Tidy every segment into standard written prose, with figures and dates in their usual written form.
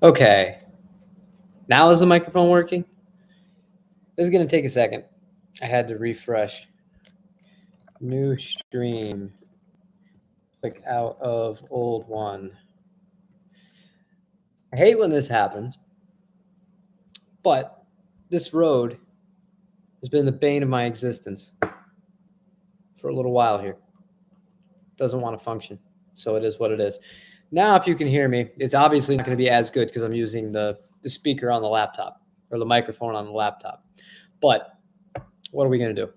Okay, now is the microphone working? This is going to take a second. I had to refresh. New stream. Click out of old one. I hate when this happens, but this road has been the bane of my existence for a little while here. Doesn't want to function, so it is what it is. Now, if you can hear me, it's obviously not going to be as good because I'm using the speaker on the laptop or the microphone on the laptop. But what are we going to do?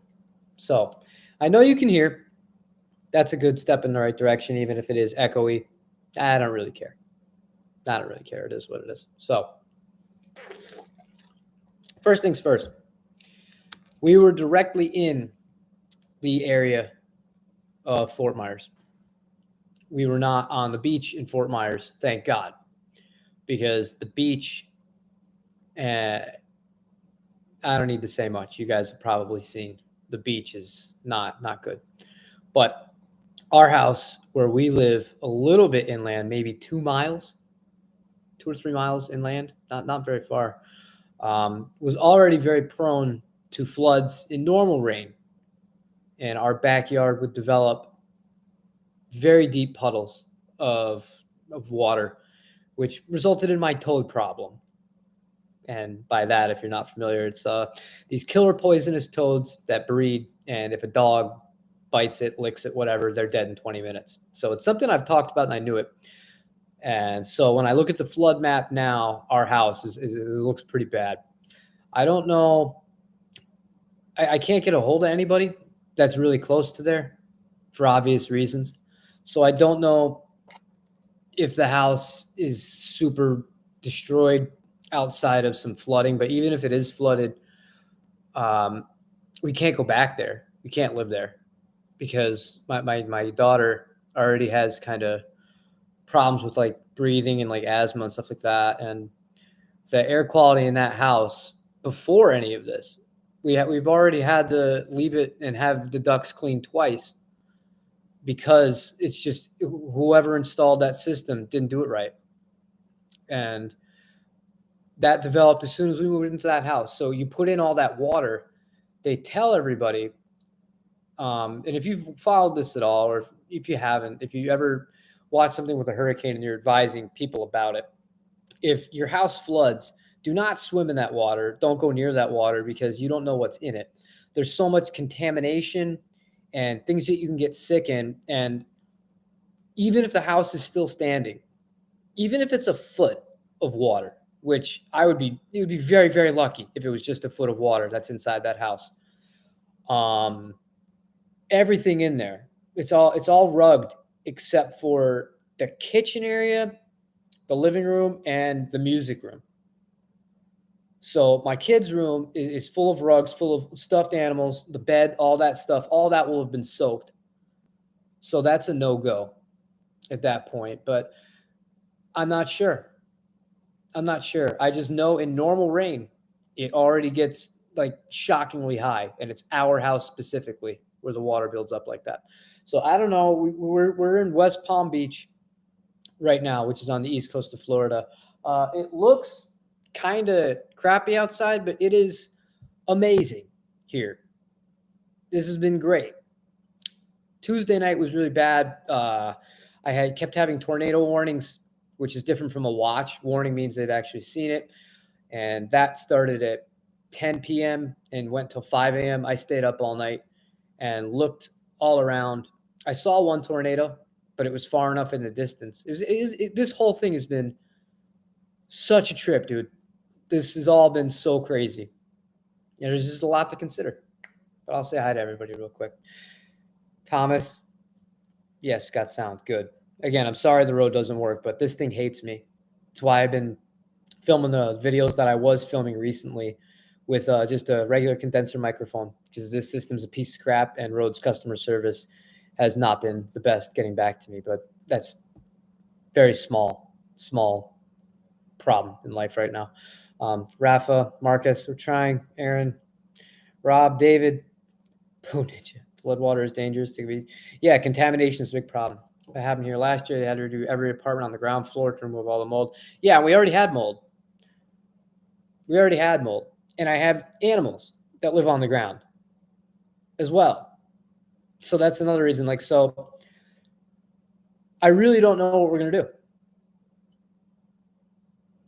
So I know you can hear. That's a good step in the right direction, even if it is echoey. I don't really care. I don't really care. It is what it is. So first things first, we were directly in the area of Fort Myers. We were not on the beach in Fort Myers, thank God, because the beach, I don't need to say much. You guys have probably seen the beach is not good. But our house, where we live a little bit inland, maybe 2 miles, 2 or 3 miles inland, not very far, was already very prone to floods in normal rain. And our backyard would develop very deep puddles of water, which resulted in my toad problem. And by that, if you're not familiar, it's these killer poisonous toads that breed, and if a dog bites it, licks it, whatever, they're dead in 20 minutes. So it's something I've talked about, and I knew it. And so when I look at the flood map now, our house looks pretty bad. I don't know. I can't get a hold of anybody that's really close to there for obvious reasons. So I don't know if the house is super destroyed outside of some flooding, but even if it is flooded, we can't go back there. We can't live there because my daughter already has kind of problems with like breathing and like asthma and stuff like that. And the air quality in that house before any of this, we've already had to leave it and have the ducts cleaned twice because it's just whoever installed that system didn't do it right. And that developed as soon as we moved into that house. So you put in all that water, they tell everybody, and if you've followed this at all, or if you haven't, if you ever watch something with a hurricane and you're advising people about it, if your house floods, do not swim in that water. Don't go near that water because you don't know what's in it. There's so much contamination and things that you can get sick in. And even if the house is still standing, even if it's a foot of water, which it would be very, very lucky if it was just a foot of water that's inside that house. Everything in there, it's all rugged except for the kitchen area, the living room, and the music room. So my kids' room is full of rugs, full of stuffed animals, the bed, all that stuff, all that will have been soaked. So that's a no-go at that point. But I'm not sure. I just know in normal rain, it already gets like shockingly high, and it's our house specifically where the water builds up like that. So I don't know. We're in West Palm Beach right now, which is on the east coast of Florida. It looks kind of crappy outside, but it is amazing here. This has been great. Tuesday night was really bad. I kept having tornado warnings, which is different from a watch. Warning means they've actually seen it. And that started at 10 p.m. and went till 5 a.m. I stayed up all night and looked all around. I saw one tornado, but it was far enough in the distance. This whole thing has been such a trip, dude. This has all been so crazy. And there's just a lot to consider. But I'll say hi to everybody real quick. Thomas. Yes, got sound. Good. Again, I'm sorry the road doesn't work, but this thing hates me. That's why I've been filming the videos that I was filming recently with just a regular condenser microphone, because this system's a piece of crap and Rode's customer service has not been the best getting back to me. But that's very small problem in life right now. Rafa, Marcus, we're trying. Aaron, Rob, David, Pooh Ninja. Floodwater is dangerous to be. Yeah, contamination is a big problem. That happened here last year. They had to do every apartment on the ground floor to remove all the mold. Yeah, we already had mold. We already had mold. And I have animals that live on the ground as well. So that's another reason. Like, so I really don't know what we're going to do.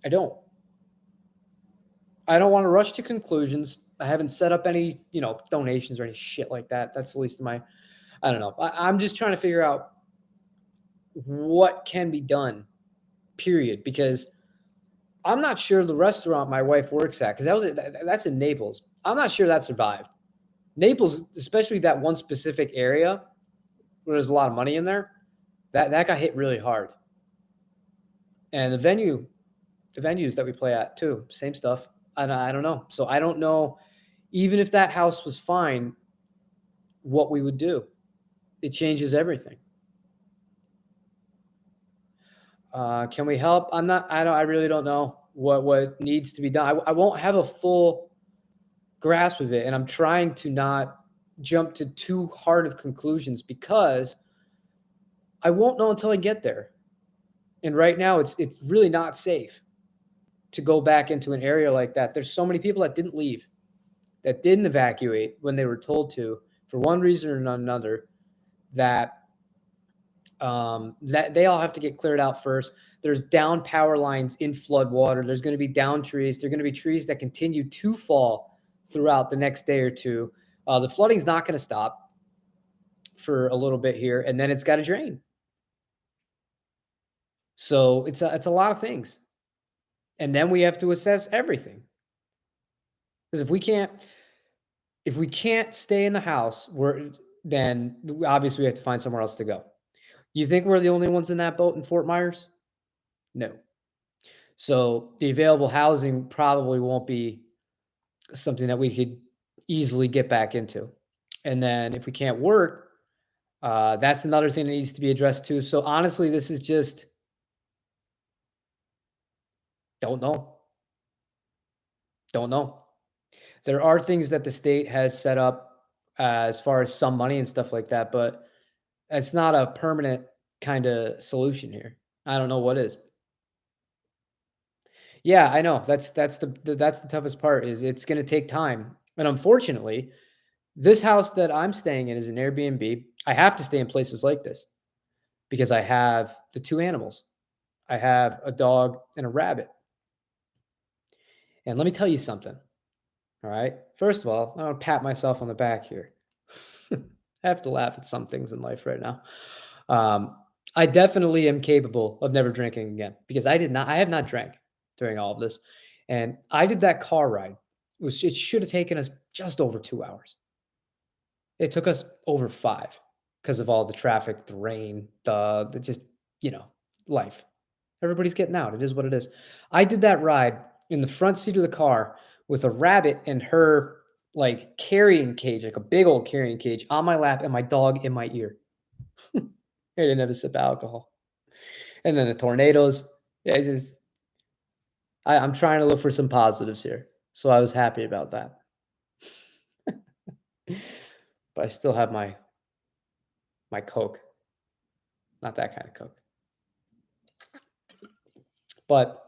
I don't. I don't want to rush to conclusions. I haven't set up any, donations or any shit like that. That's the least of my, I don't know. I'm just trying to figure out what can be done, period. Because I'm not sure the restaurant my wife works at, because that's in Naples. I'm not sure that survived. Naples, especially that one specific area where there's a lot of money in there, that got hit really hard. And the venues that we play at too, same stuff. And I don't know. So I don't know, even if that house was fine, what we would do. It changes everything. Can we help? I really don't know what needs to be done. I won't have a full grasp of it. And I'm trying to not jump to too hard of conclusions because I won't know until I get there. And right now it's really not safe to go back into an area like that. There's so many people that didn't leave, that didn't evacuate when they were told to, for one reason or another, that they all have to get cleared out first. There's down power lines in flood water. There's going to be down trees. There are going to be trees that continue to fall throughout the next day or two. The flooding's not going to stop for a little bit here, and then it's got to drain. So it's a lot of things. And then we have to assess everything. Because if we can't stay in the house, then obviously we have to find somewhere else to go. You think we're the only ones in that boat in Fort Myers? No. So the available housing probably won't be something that we could easily get back into. And then if we can't work, that's another thing that needs to be addressed too. So honestly, this is just don't know. Don't know. There are things that the state has set up as far as some money and stuff like that, but it's not a permanent kind of solution here. I don't know what is. Yeah, I know. That's the toughest part is it's going to take time. And unfortunately, this house that I'm staying in is an Airbnb. I have to stay in places like this because I have the two animals. I have a dog and a rabbit. And let me tell you something. All right. First of all, I want to pat myself on the back here. I have to laugh at some things in life right now. I definitely am capable of never drinking again because I have not drank during all of this. And I did that car ride. It should have taken us just over 2 hours. It took us over 5 because of all the traffic, the rain, the just, life. Everybody's getting out. It is what it is. I did that ride in the front seat of the car with a rabbit and her like carrying cage, like a big old carrying cage on my lap and my dog in my ear. I didn't have a sip of alcohol. And then the tornadoes. Yeah, I'm trying to look for some positives here. So I was happy about that. But I still have my Coke. Not that kind of Coke. But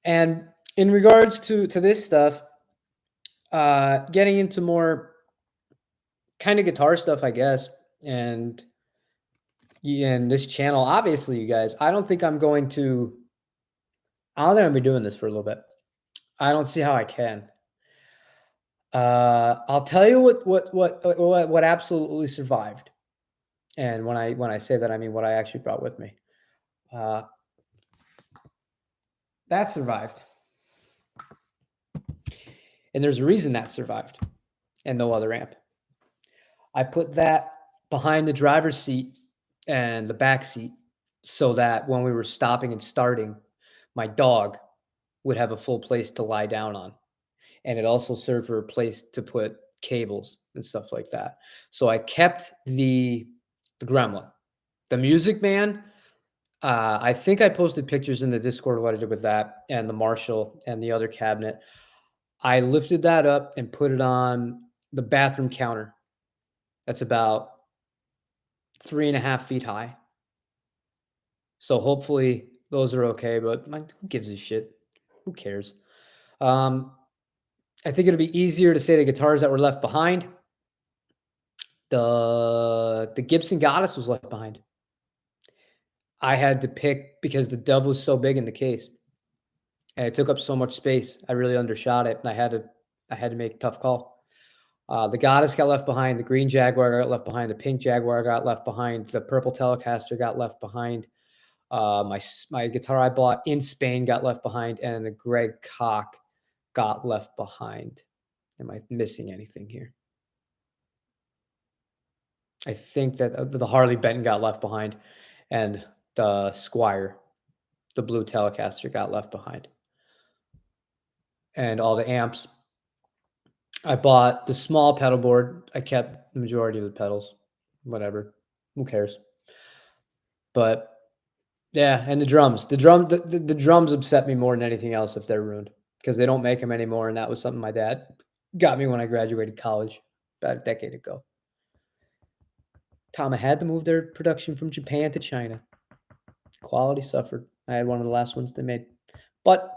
and in regards to this stuff, getting into more kind of guitar stuff, I guess, and this channel, obviously, you guys, I don't think I'm going to. I don't think I'm gonna be doing this for a little bit. I don't see how I can. I'll tell you what absolutely survived, and when I say that, I mean what I actually brought with me. That survived, and there's a reason that survived, and no other amp. I put that behind the driver's seat and the back seat so that when we were stopping and starting, my dog would have a full place to lie down on. And it also served for a place to put cables and stuff like that. So I kept the Gremlin. The Music Man, I think I posted pictures in the Discord of what I did with that and the Marshall and the other cabinet. I lifted that up and put it on the bathroom counter. That's about 3.5 feet high. So hopefully those are okay, but who gives a shit? Who cares? Um, I think it'll be easier to say the guitars that were left behind. The Gibson Goddess was left behind. I had to pick because the Dove was so big in the case, and it took up so much space. I really undershot it, and I had to make a tough call. The Goddess got left behind. The green Jaguar got left behind. The pink Jaguar got left behind. The purple Telecaster got left behind. My guitar I bought in Spain got left behind, and the Greg Koch got left behind. Am I missing anything here? I think that the Harley Benton got left behind, and the Squire, the blue Telecaster, got left behind, and all the amps. I bought the small pedal board. I kept the majority of the pedals. Whatever, who cares? But yeah, and the drums. The drums upset me more than anything else if they're ruined because they don't make them anymore, and that was something my dad got me when I graduated college about a decade ago. Tama had to move their production from Japan to China. Quality suffered. I had one of the last ones they made. But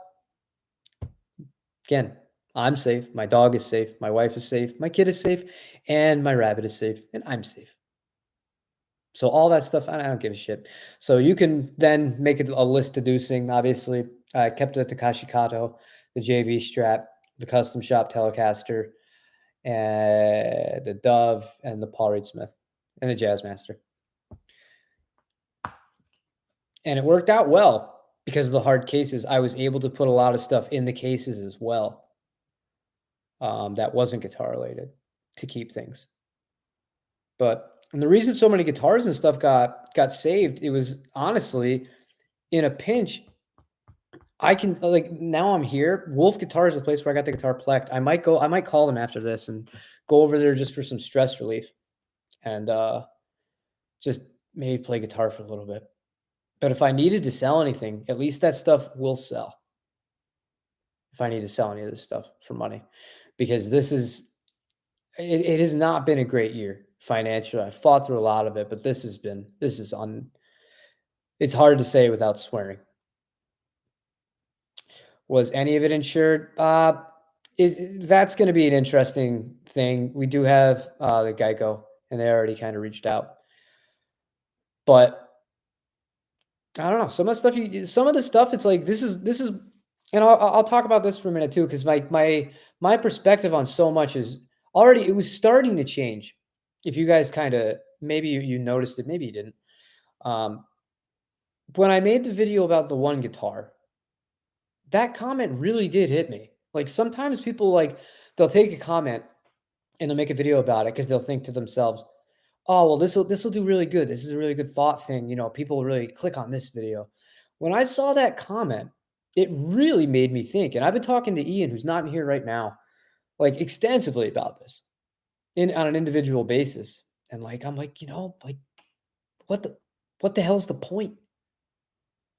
again, I'm safe. My dog is safe. My wife is safe. My kid is safe. And my rabbit is safe. And I'm safe. So all that stuff, I don't give a shit. So you can then make it a list deducing. Obviously, I kept the Takashi Kato, the JV Strat, the Custom Shop Telecaster, and the Dove, and the Paul Reed Smith, and the Jazzmaster. And it worked out well because of the hard cases. I was able to put a lot of stuff in the cases as well, that wasn't guitar related, to keep things. And the reason so many guitars and stuff got saved, it was honestly in a pinch. I can now I'm here. Wolf Guitar is the place where I got the guitar plecked. I might call them after this and go over there just for some stress relief, and just maybe play guitar for a little bit. But if I needed to sell anything, at least that stuff will sell. If I need to sell any of this stuff for money, because it has not been a great year financially. I fought through a lot of it, but it's hard to say without swearing. Was any of it insured? That's going to be an interesting thing. We do have the Geico, and they already kind of reached out, but I don't know. Some of the stuff, it's like this is, and I'll talk about this for a minute too, because my perspective on so much is already, it was starting to change. If you guys kind of, maybe you noticed it, maybe you didn't. When I made the video about the one guitar, that comment really did hit me. Like sometimes people they'll take a comment and they'll make a video about it because they'll think to themselves, oh, well, this will do really good. This is a really good thought thing. People will really click on this video. When I saw that comment, it really made me think. And I've been talking to Ian, who's not in here right now, extensively about this on an individual basis. And I'm like, what the hell's the point?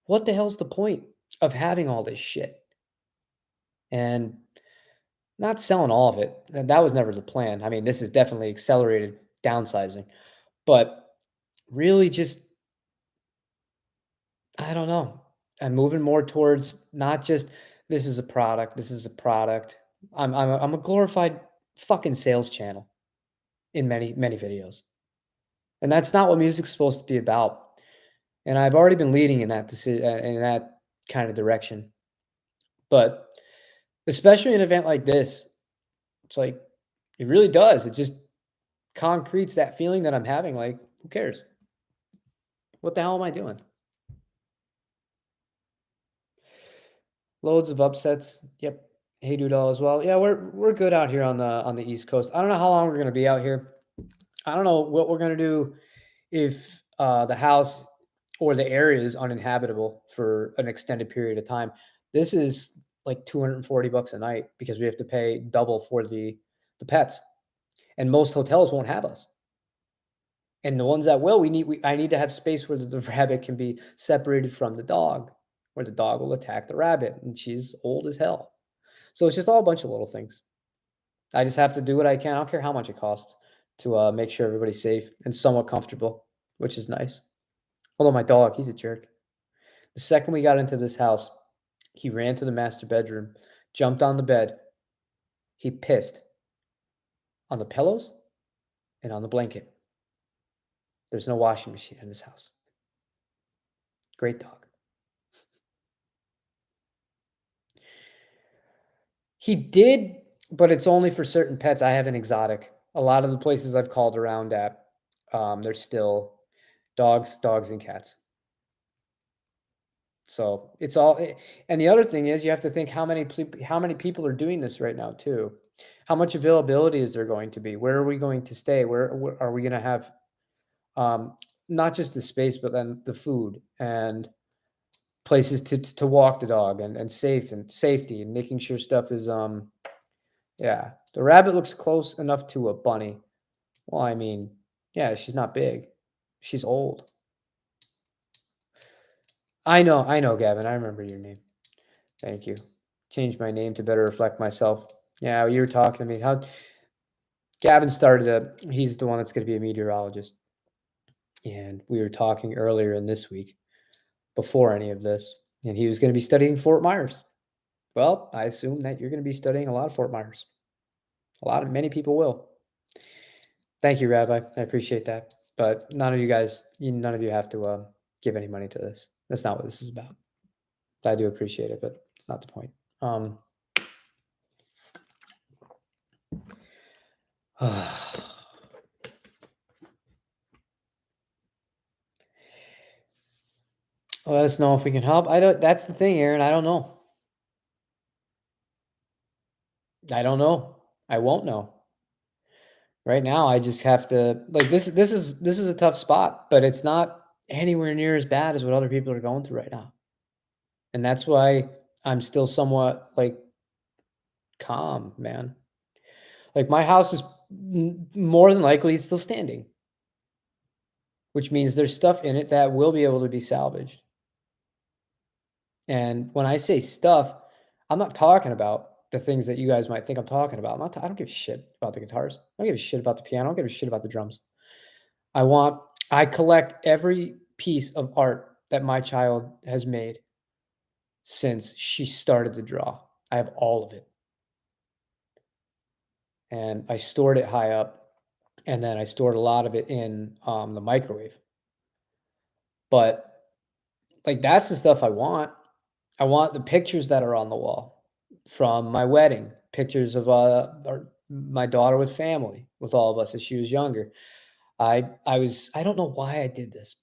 What the hell's the point of having all this shit? And not selling all of it. That was never the plan. I mean, this is definitely accelerated downsizing, but really just, I don't know. I'm moving more towards not just this is a product. This is a product. I'm a glorified fucking sales channel in many videos, and that's not what music's supposed to be about. And I've already been leading in that kind of direction. But especially an event like this, it's like it really does. It just concretes that feeling that I'm having. Like, who cares? What the hell am I doing? Loads of upsets. Yep. Hey Doodle as well. Yeah, we're good out here on the East Coast. I don't know how long we're gonna be out here. I don't know what we're gonna do if the house or the area is uninhabitable for an extended period of time. This is like $240 a night because we have to pay double for the pets, and most hotels won't have us. And the ones that will, I need to have space where the rabbit can be separated from the dog, where the dog will attack the rabbit, and she's old as hell. So it's just all a bunch of little things. I just have to do what I can. I don't care how much it costs to make sure everybody's safe and somewhat comfortable, which is nice. Although my dog, he's a jerk. The second we got into this house, he ran to the master bedroom, jumped on the bed. He pissed on the pillows and on the blanket. There's no washing machine in this house. Great dog. He did, but it's only for certain pets. I have an exotic. A lot of the places I've called around at, there's still dogs, and cats. So it's all, and the other thing is you have to think how many people are doing this right now too. How much availability is there going to be? Where are we going to stay? Where are we going to have um, not just the space, but then the food and places to walk the dog and safety and making sure stuff is yeah. The rabbit looks close enough to a bunny. Well, I mean, yeah, she's not big. She's old. I know, Gavin. I remember your name. Thank you. Changed my name to better reflect myself. Yeah, you were talking to me. How Gavin started he's the one that's going to be a meteorologist. And we were talking earlier in this week before any of this, and he was going to be studying Fort Myers. Well, I assume that you're going to be studying a lot of Fort Myers. Many people will. Thank you, Rabbi. I appreciate that. But none of you have to give any money to this. That's not what this is about. I do appreciate it, but it's not the point. Let us know if we can help. That's the thing, Aaron. I don't know. I don't know. I won't know. Right now, I just have to this is a tough spot, but it's not anywhere near as bad as what other people are going through right now. And that's why I'm still somewhat calm, man. My house is more than likely still standing, which means there's stuff in it that will be able to be salvaged. And when I say stuff, I'm not talking about the things that you guys might think I'm talking about. I don't give a shit about the guitars. I don't give a shit about the piano. I don't give a shit about the drums. I collect every piece of art that my child has made since she started to draw. I have all of it. And I stored it high up, and then I stored a lot of it in the microwave. But that's the stuff I want. I want the pictures that are on the wall from my wedding, pictures of my daughter with family, with all of us as she was younger. I don't know why I did this.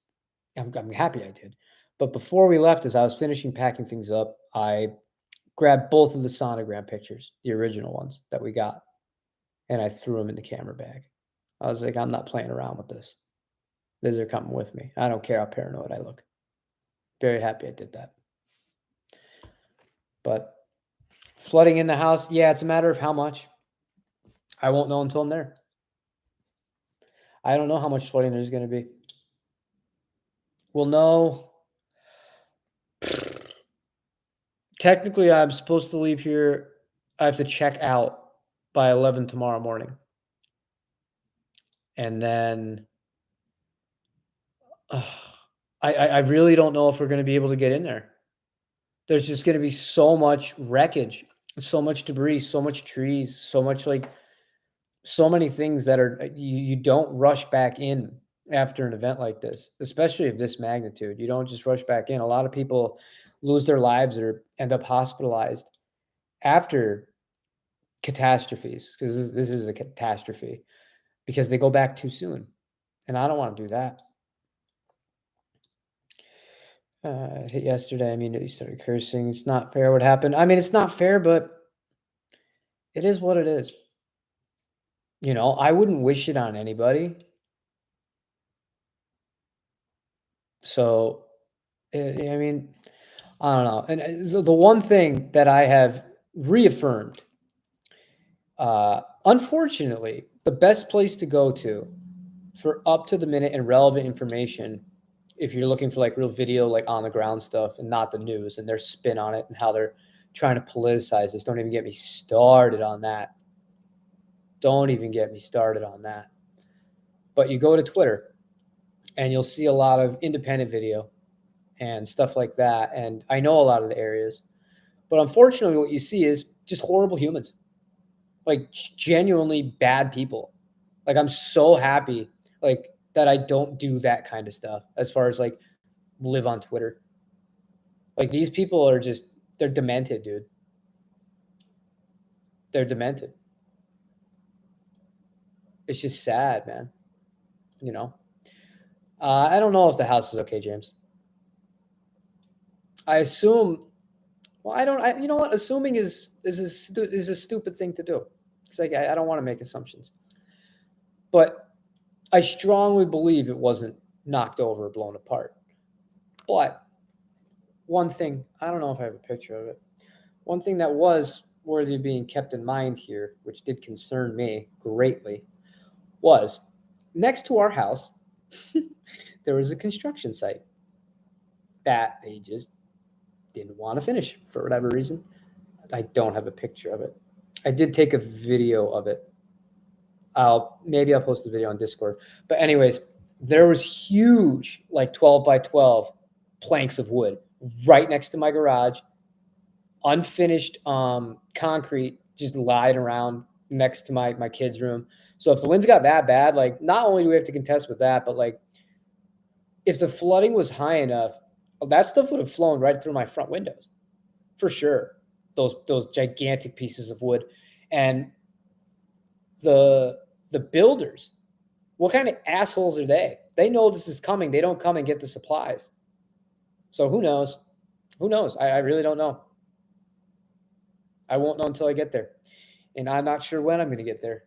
I'm happy I did. But before we left, as I was finishing packing things up, I grabbed both of the sonogram pictures, the original ones that we got, and I threw them in the camera bag. I was like, I'm not playing around with this. These are coming with me. I don't care how paranoid I look. Very happy I did that. But flooding in the house, yeah, it's a matter of how much. I won't know until I'm there. I don't know how much flooding there's going to be. We'll know. Technically, I'm supposed to leave here. I have to check out by 11 tomorrow morning. And then I really don't know if we're going to be able to get in there. There's just going to be so much wreckage, so much debris, so much trees, so much so many things that are you don't rush back in after an event like this, especially of this magnitude. You don't just rush back in. A lot of people lose their lives or end up hospitalized after catastrophes, because this is a catastrophe, because they go back too soon. And I don't want to do that. It hit yesterday. I mean, he started cursing. It's not fair what happened. I mean, it's not fair, but it is what it is. I wouldn't wish it on anybody. So, I mean, I don't know. And the one thing that I have reaffirmed, unfortunately, the best place to go to for up to the minute and relevant information, if you're looking for real video, on the ground stuff and not the news and their spin on it and how they're trying to politicize this. Don't even get me started on that. Don't even get me started on that. But you go to Twitter and you'll see a lot of independent video, and stuff like that. And I know a lot of the areas, but unfortunately, what you see is just horrible humans, like genuinely bad people. Like I'm so happy like that I don't do that kind of stuff as far as like live on Twitter. Like these people are just they're demented, dude. They're demented. It's just sad, man. You know. I don't know if the house is okay, James. I assume. Well, I don't. You know what? Assuming is a stupid thing to do. It's like I don't want to make assumptions, but I strongly believe it wasn't knocked over or blown apart. But one thing, I don't know if I have a picture of it. One thing that was worthy of being kept in mind here, which did concern me greatly, was next to our house, there was a construction site that they just didn't want to finish for whatever reason. I don't have a picture of it. I did take a video of it. I'll post the video on Discord. But anyways, there was huge, like 12 by 12 planks of wood right next to my garage, unfinished concrete just lying around next to my kids' room. So if the winds got that bad, like not only do we have to contest with that, but like if the flooding was high enough, that stuff would have flown right through my front windows for sure. Those gigantic pieces of wood. And the builders, what kind of assholes are they? They know this is coming. They don't come and get the supplies. So who knows? Who knows? I really don't know. I won't know until I get there. And I'm not sure when I'm going to get there.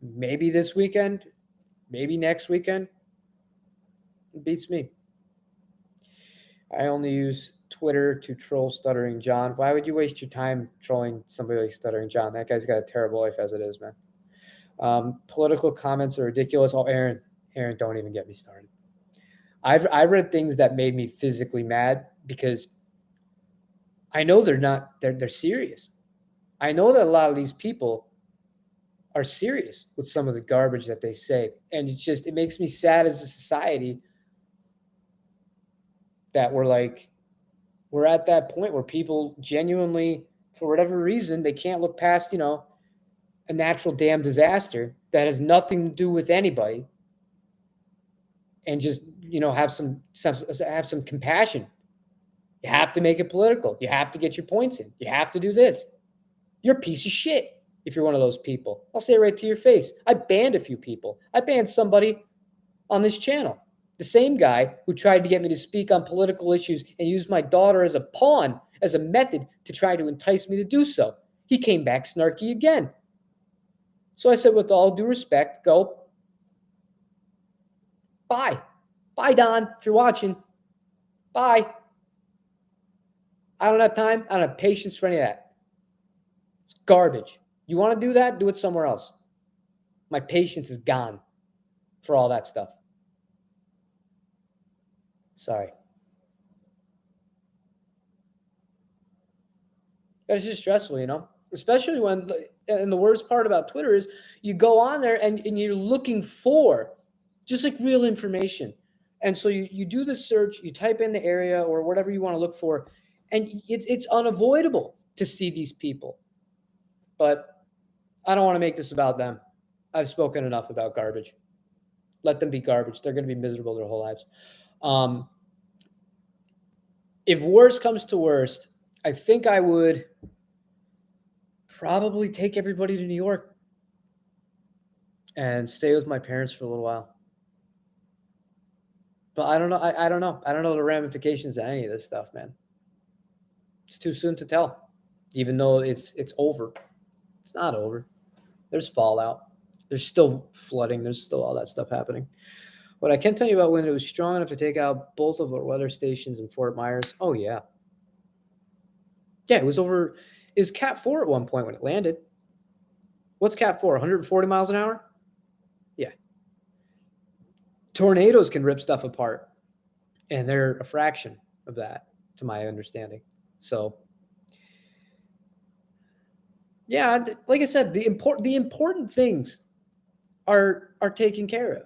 Maybe this weekend, maybe next weekend. It beats me. I only use Twitter to troll Stuttering John. Why would you waste your time trolling somebody like Stuttering John? That guy's got a terrible life as it is, man. Political comments are ridiculous. Oh, Aaron, don't even get me started. I've read things that made me physically mad because I know they're serious. I know that a lot of these people are serious with some of the garbage that they say. And it makes me sad as a society that we're at that point where people genuinely, for whatever reason, they can't look past, a natural damn disaster that has nothing to do with anybody and just, have some compassion. You have to make it political. You have to get your points in. You have to do this. You're a piece of shit if you're one of those people. I'll say it right to your face. I banned a few people. I banned somebody on this channel. The same guy who tried to get me to speak on political issues and used my daughter as a pawn, as a method to try to entice me to do so. He came back snarky again. So I said, with all due respect, go. Bye. Bye, Don, if you're watching. Bye. I don't have time. I don't have patience for any of that. It's garbage. You want to do that? Do it somewhere else. My patience is gone for all that stuff. Sorry. It's just stressful, especially when, and the worst part about Twitter is you go on there and you're looking for just like real information. And so you do the search, you type in the area or whatever you want to look for, and it's unavoidable to see these people. But I don't want to make this about them. I've spoken enough about garbage. Let them be garbage. They're going to be miserable their whole lives. If worst comes to worst, I think I would probably take everybody to New York and stay with my parents for a little while. But I don't know. I don't know. I don't know the ramifications of any of this stuff, man. It's too soon to tell, even though it's over. It's not over. There's fallout. There's still flooding. There's still all that stuff happening. But I can tell you about when it was strong enough to take out both of our weather stations in Fort Myers. Oh, yeah. Yeah, it was over. It was Cat 4 at one point when it landed. What's Cat 4? 140 miles an hour? Yeah. Tornadoes can rip stuff apart, and they're a fraction of that, to my understanding. So, yeah, like I said, the important things are taken care of.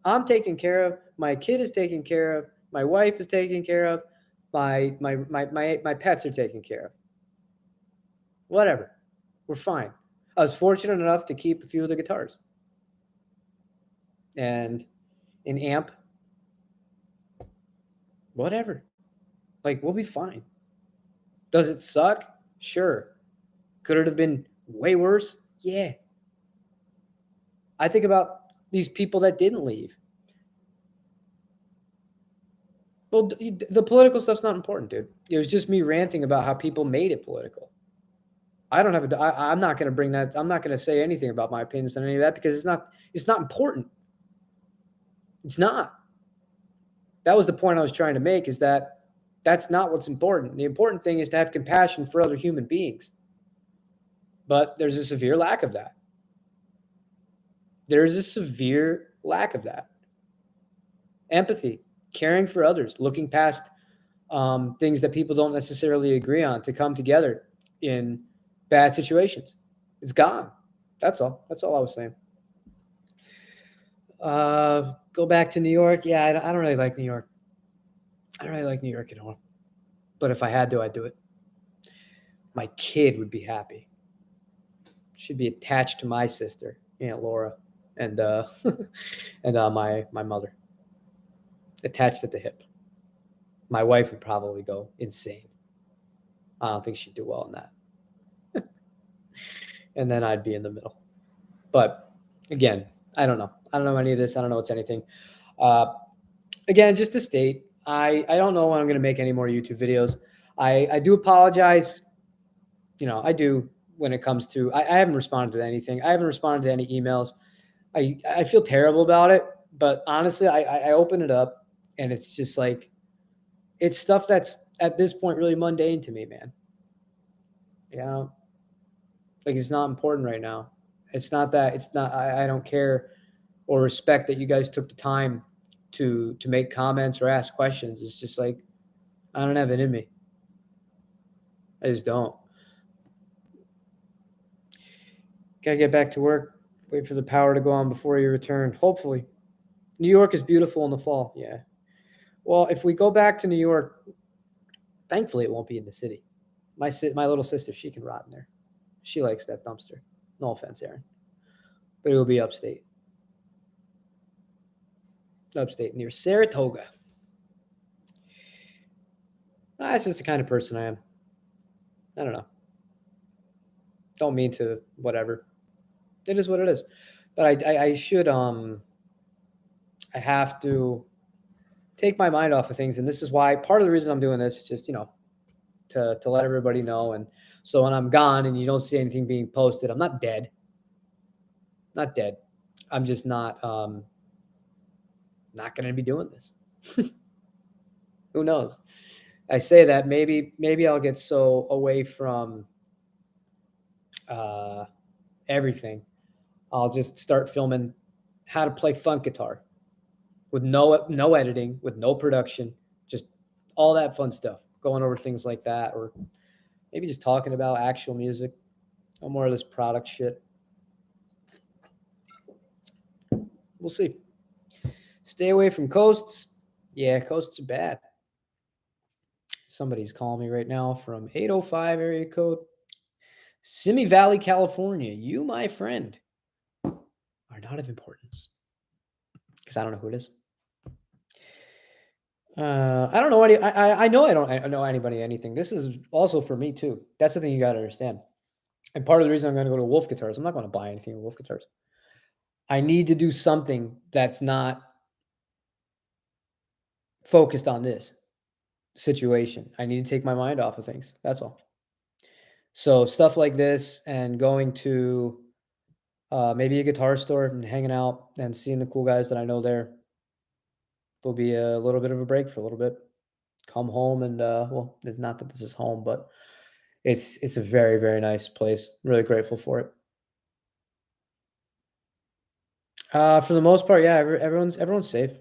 I'm taken care of. My kid is taken care of. My wife is taken care of. My pets are taken care of. Whatever. We're fine. I was fortunate enough to keep a few of the guitars and an amp. Whatever. Like, we'll be fine. Does it suck? Sure. Could it have been way worse? Yeah. I think about these people that didn't leave. Well, the political stuff's not important, dude. It was just me ranting about how people made it political. I don't have I'm not going to bring that. I'm not going to say anything about my opinions on any of that because it's not important. It's not. That was the point I was trying to make, is that that's not what's important. The important thing is to have compassion for other human beings. But there's a severe lack of that. There is a severe lack of that. Empathy, caring for others, looking past things that people don't necessarily agree on to come together in bad situations. It's gone. That's all. That's all I was saying. Go back to New York. Yeah, I don't really like New York. I don't really like New York at all. But if I had to, I'd do it. My kid would be happy. Should be attached to my sister, Aunt Laura, and and my mother. Attached at the hip. My wife would probably go insane. I don't think she'd do well in that. And then I'd be in the middle. But again, I don't know. I don't know any of this. I don't know what's anything. Again, just to state, I don't know when I'm going to make any more YouTube videos. I do apologize. I do when it comes to, I haven't responded to anything. I haven't responded to any emails. I feel terrible about it, but honestly, I open it up and it's just like, it's stuff that's at this point really mundane to me, man. Like, it's not important right now. It's not that. It's not. I don't care or respect that you guys took the time to make comments or ask questions. It's just like, I don't have it in me. I just don't. Gotta get back to work. Wait for the power to go on before you return. Hopefully, New York is beautiful in the fall. Yeah. Well, if we go back to New York, thankfully it won't be in the city. My little sister, she can rot in there. She likes that dumpster. No offense, Aaron, but it will be upstate. Upstate near Saratoga. That's just the kind of person I am. I don't know. Don't mean to whatever. It is what it is. But I should I have to take my mind off of things, and this is why part of the reason I'm doing this is just to let everybody know. And so when I'm gone and you don't see anything being posted, I'm not dead. Not dead. I'm just not going to be doing this. Who knows? I say that maybe I'll get so away from everything, I'll just start filming how to play funk guitar with no editing, with no production, just all that fun stuff, going over things like that, or maybe just talking about actual music, no more of this product shit. We'll see. Stay away from coasts. Yeah, coasts are bad. Somebody's calling me right now from 805 area code. Simi Valley, California. You, my friend, are not of importance. Because I don't know who it is. I don't know any. I know I don't know anybody anything. This is also for me too. That's the thing you got to understand. And part of the reason I'm going to go to Wolf Guitars, I'm not going to buy anything with Wolf Guitars. I need to do something that's not focused on this situation. I need to take my mind off of things. That's all. So stuff like this and going to maybe a guitar store and hanging out and seeing the cool guys that I know there will be a little bit of a break for a little bit. Come home and well, it's not that this is home, but it's a very, very nice place. Really grateful for it. For the most part, yeah, everyone's safe.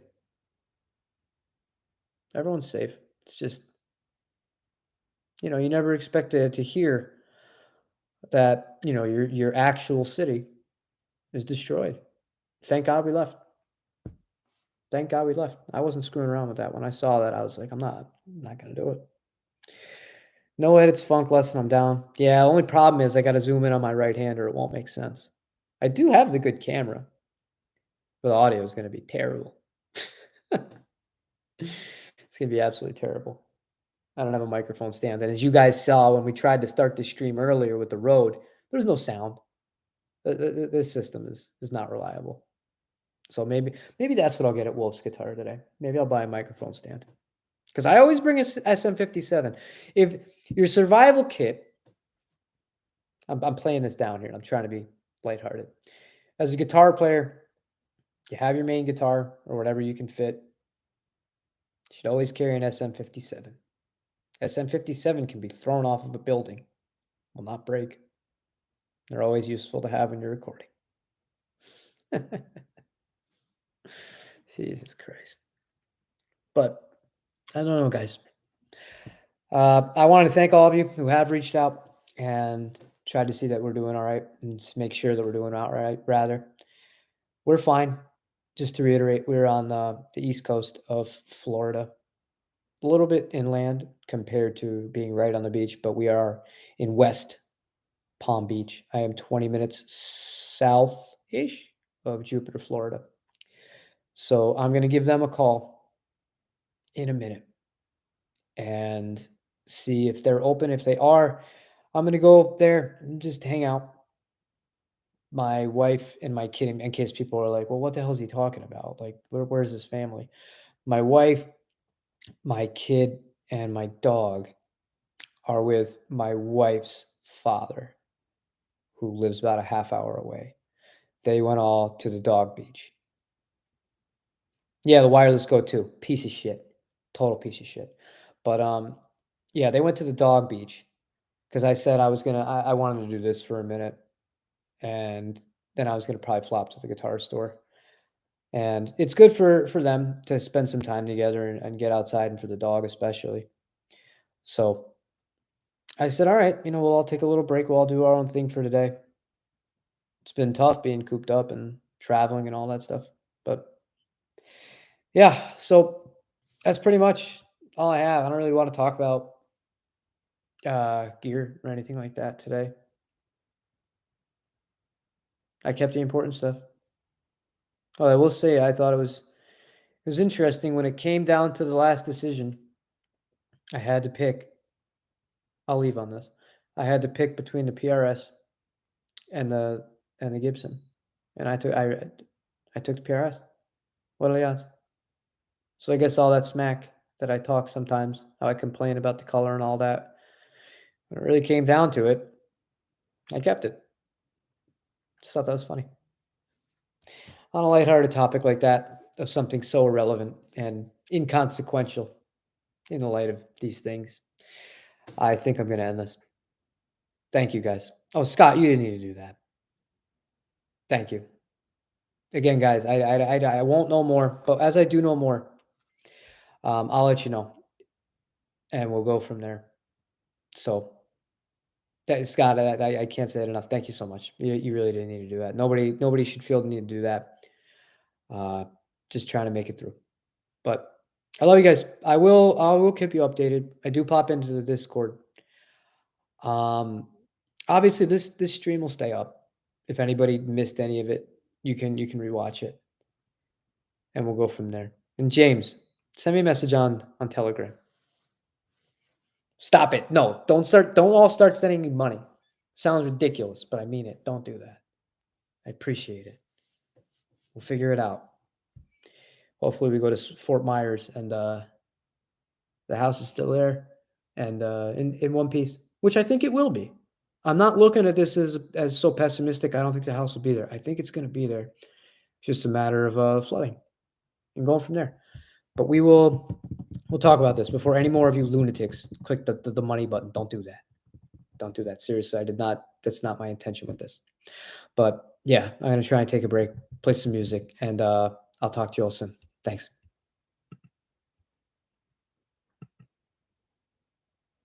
Everyone's safe. It's just, you never expect to hear that, your actual city is destroyed. Thank God we left. Thank God we left. I wasn't screwing around with that. When I saw that, I was like, I'm not gonna do it. No edits, funk lesson, I'm down. Yeah, only problem is I gotta zoom in on my right hand or it won't make sense. I do have the good camera, but the audio is gonna be terrible. It's gonna be absolutely terrible. I don't have a microphone stand, and as you guys saw when we tried to start the stream earlier with the Rode, there's no sound. This system is not reliable. So maybe that's what I'll get at Wolf's Guitar today. Maybe I'll buy a microphone stand. Because I always bring a SM57. If your survival kit, I'm playing this down here. I'm trying to be lighthearted. As a guitar player, you have your main guitar or whatever you can fit. You should always carry an SM57. SM57 can be thrown off of a building, will not break. They're always useful to have when you're recording. Jesus Christ. But I don't know, guys. I wanted to thank all of you who have reached out and tried to see that we're doing all right and just make sure that we're doing all right. Rather, we're fine. Just to reiterate, we're on the east coast of Florida, a little bit inland compared to being right on the beach, but we are in West Palm Beach. I am 20 minutes south-ish of Jupiter, Florida. So I'm going to give them a call in a minute and see if they're open. If they are, I'm going to go up there and just hang out. My wife and my kid, in case people are like, well, what the hell is he talking about? Like, where's his family? My wife, my kid, and my dog are with my wife's father, who lives about a half hour away. They went all to the dog beach. Yeah, the wireless go too. Piece of shit. Total piece of shit. But yeah, they went to the dog beach because I said I wanted to do this for a minute, and then I was gonna probably flop to the guitar store. And it's good for them to spend some time together and get outside, and for the dog especially. So I said, all right, we'll all take a little break. We'll all do our own thing for today. It's been tough being cooped up and traveling and all that stuff. But yeah, so that's pretty much all I have. I don't really want to talk about gear or anything like that today. I kept the important stuff. Oh, I will say I thought it was interesting when it came down to the last decision. I had to pick. I'll leave on this. I had to pick between the PRS and the Gibson, and I took the PRS. What are the odds? So I guess all that smack that I talk sometimes, how I complain about the color and all that, when it really came down to it, I kept it. Just thought that was funny. On a lighthearted topic like that, of something so irrelevant and inconsequential in the light of these things, I think I'm going to end this. Thank you, guys. Oh, Scott, you didn't need to do that. Thank you. Again, guys, I won't know more, but as I do know more, I'll let you know, and we'll go from there. So, Scott, I can't say it enough. Thank you so much. You really didn't need to do that. Nobody should feel the need to do that. Just trying to make it through. But I love you guys. I will keep you updated. I do pop into the Discord. Obviously this stream will stay up. If anybody missed any of it, you can rewatch it, and we'll go from there. And James, send me a message on Telegram. Stop it. No, don't all start sending me money. Sounds ridiculous, but I mean it. Don't do that. I appreciate it. We'll figure it out. Hopefully we go to Fort Myers and the house is still there and in one piece, which I think it will be. I'm not looking at this as so pessimistic. I don't think the house will be there. I think it's going to be there. It's just a matter of flooding and going from there. But we'll talk about this before any more of you lunatics click the money button. Don't do that. Don't do that. Seriously, that's not my intention with this. But yeah, I'm going to try and take a break, play some music, and I'll talk to you all soon. Thanks.